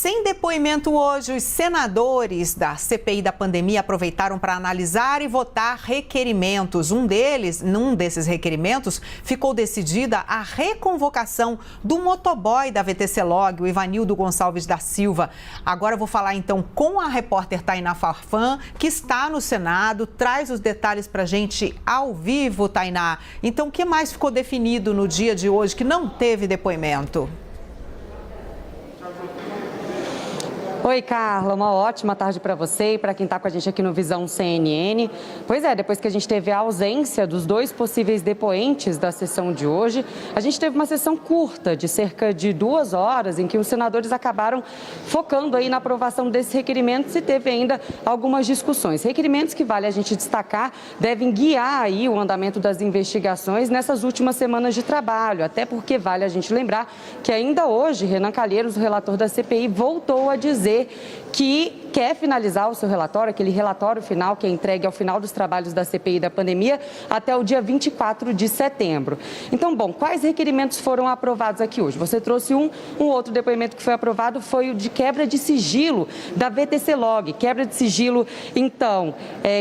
Sem depoimento hoje, os senadores da CPI da pandemia aproveitaram para analisar e votar requerimentos. Num desses requerimentos, ficou decidida a reconvocação do motoboy da VTC-Log, o Ivanildo Gonçalves da Silva. Agora eu vou falar então com a repórter Tainá Farfan, que está no Senado, traz os detalhes para a gente ao vivo, Tainá. Então, o que mais ficou definido no dia de hoje que não teve depoimento? Oi, Carla, uma ótima tarde para você e para quem está com a gente aqui no Visão CNN. Pois é, depois que a gente teve a ausência dos dois possíveis depoentes da sessão de hoje, a gente teve uma sessão curta de cerca de 2 horas, em que os senadores acabaram focando aí na aprovação desses requerimentos e teve ainda algumas discussões. Requerimentos que, vale a gente destacar, devem guiar aí o andamento das investigações nessas últimas semanas de trabalho, até porque vale a gente lembrar que ainda hoje Renan Calheiros, o relator da CPI, voltou a dizer que quer finalizar o seu relatório, aquele relatório final que é entregue ao final dos trabalhos da CPI da pandemia até o dia 24 de setembro. Então, bom, quais requerimentos foram aprovados aqui hoje? Você trouxe um outro depoimento que foi aprovado, foi o de quebra de sigilo da VTC-Log. Quebra de sigilo, então,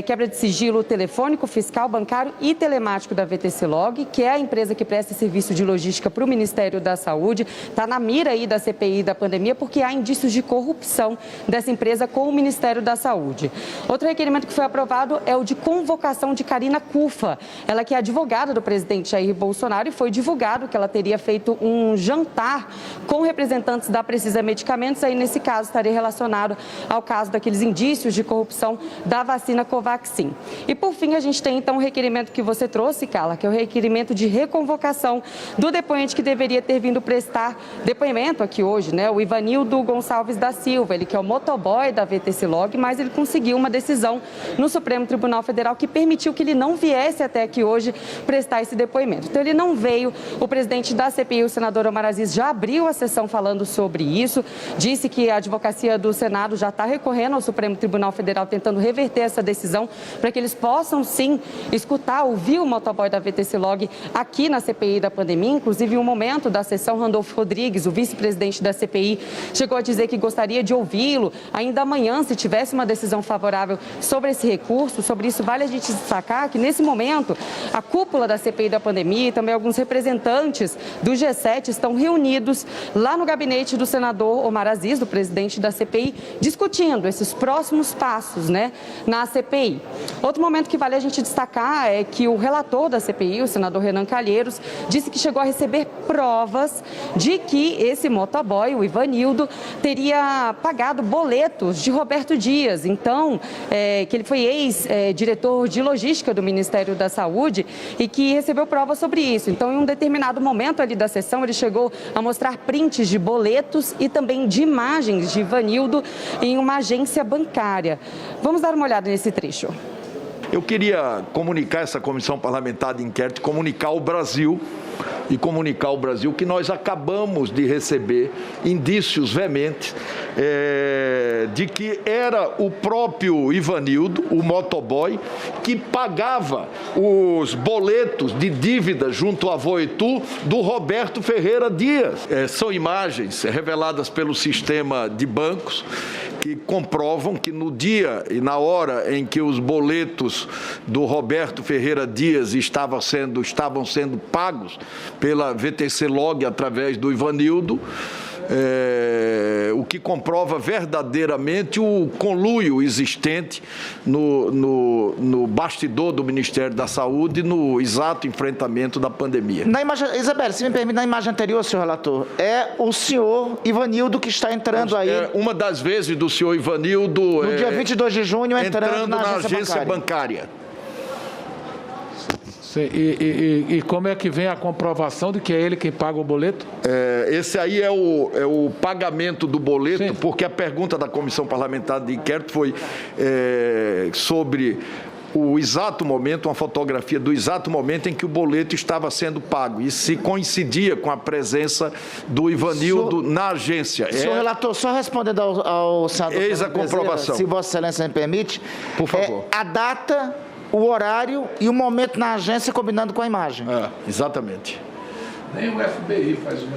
quebra de sigilo telefônico, fiscal, bancário e telemático da VTC-Log, que é a empresa que presta serviço de logística para o Ministério da Saúde. Está na mira aí da CPI da pandemia porque há indícios de corrupção dessa empresa com o Ministério da Saúde. Outro requerimento que foi aprovado é o de convocação de Karina Cufa, ela que é advogada do presidente Jair Bolsonaro, e foi divulgado que ela teria feito um jantar com representantes da Precisa Medicamentos, aí nesse caso estaria relacionado ao caso daqueles indícios de corrupção da vacina Covaxin. E por fim a gente tem então o requerimento que você trouxe, Carla, que é o requerimento de reconvocação do depoente que deveria ter vindo prestar depoimento aqui hoje, né? O Ivanildo Gonçalves da Silva, ele que é o motoboy da VTC-Log, mas ele conseguiu uma decisão no Supremo Tribunal Federal que permitiu que ele não viesse até aqui hoje prestar esse depoimento. Então ele não veio, o presidente da CPI, o senador Omar Aziz, já abriu a sessão falando sobre isso, disse que a advocacia do Senado já está recorrendo ao Supremo Tribunal Federal tentando reverter essa decisão para que eles possam sim escutar, ouvir o motoboy da VTC-Log aqui na CPI da pandemia. Inclusive, em um momento da sessão, Randolfo Rodrigues, o vice-presidente da CPI, chegou a dizer que gostaria de ouvi-lo ainda amanhã, se tivesse uma decisão favorável sobre esse recurso. Sobre isso, vale a gente destacar que, nesse momento, a cúpula da CPI da pandemia e também alguns representantes do G7 estão reunidos lá no gabinete do senador Omar Aziz, do presidente da CPI, discutindo esses próximos passos, né, na CPI. Outro momento que vale a gente destacar é que o relator da CPI, o senador Renan Calheiros, disse que chegou a receber provas de que esse motoboy, o Ivanildo, teria pagado boletos de Roberto Dias, então, que ele foi ex-diretor de logística do Ministério da Saúde e que recebeu provas sobre isso. Então, em um determinado momento ali da sessão, ele chegou a mostrar prints de boletos e também de imagens de Ivanildo em uma agência bancária. Vamos dar uma olhada nesse trecho. Eu queria comunicar essa comissão parlamentar de inquérito, comunicar ao Brasil que nós acabamos de receber indícios veementes de que era o próprio Ivanildo, o motoboy, que pagava os boletos de dívida junto à Voitu do Roberto Ferreira Dias. São imagens reveladas pelo sistema de bancos que comprovam que no dia e na hora em que os boletos do Roberto Ferreira Dias estavam sendo pagos pela VTC-Log através do Ivanildo, o que comprova verdadeiramente o conluio existente no bastidor do Ministério da Saúde no exato enfrentamento da pandemia. Na imagem, Isabel, se me permite, na imagem anterior, senhor relator, é o senhor Ivanildo que está entrando aí. Uma das vezes do senhor Ivanildo... No dia 22 de junho, entrando na agência bancária. E como é que vem a comprovação de que é ele quem paga o boleto? Esse aí é o pagamento do boleto. Sim. Porque a pergunta da Comissão Parlamentar de Inquérito foi sobre o exato momento, uma fotografia do exato momento em que o boleto estava sendo pago e se coincidia com a presença do Ivanildo na agência. Senhor relator, só respondendo ao senador... Eis a comprovação. Se Vossa Excelência me permite. Por favor. A data, o horário e o momento na agência combinando com a imagem. Exatamente. Nem o FBI faz uma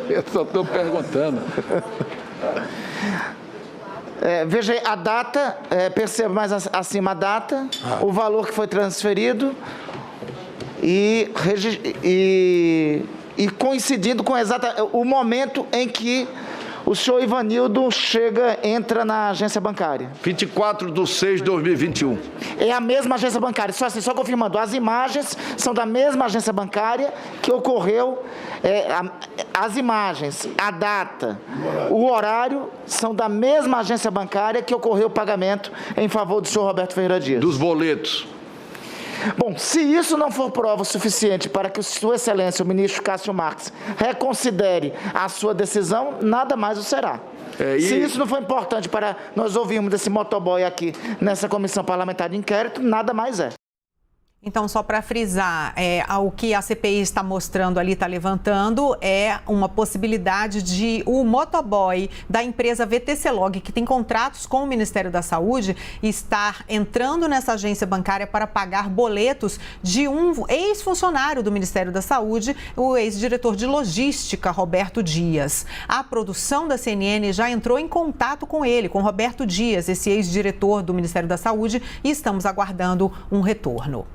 Eu só estou perguntando. Veja aí a data, perceba mais acima a data, o valor que foi transferido e coincidindo com o momento em que o senhor Ivanildo entra na agência bancária. 24/6/2021. É a mesma agência bancária, só confirmando, as imagens são da mesma agência bancária que ocorreu, as imagens, a data, o horário são da mesma agência bancária que ocorreu o pagamento em favor do senhor Roberto Ferreira Dias. Dos boletos. Bom, se isso não for prova suficiente para que Sua Excelência, o ministro Cássio Marques, reconsidere a sua decisão, nada mais o será. Se isso não for importante para nós ouvirmos desse motoboy aqui nessa comissão parlamentar de inquérito, nada mais é. Então, só para frisar, o que a CPI está mostrando ali, está levantando, é uma possibilidade de o motoboy da empresa VTC Log, que tem contratos com o Ministério da Saúde, estar entrando nessa agência bancária para pagar boletos de um ex-funcionário do Ministério da Saúde, o ex-diretor de logística, Roberto Dias. A produção da CNN já entrou em contato com ele, com Roberto Dias, esse ex-diretor do Ministério da Saúde, e estamos aguardando um retorno.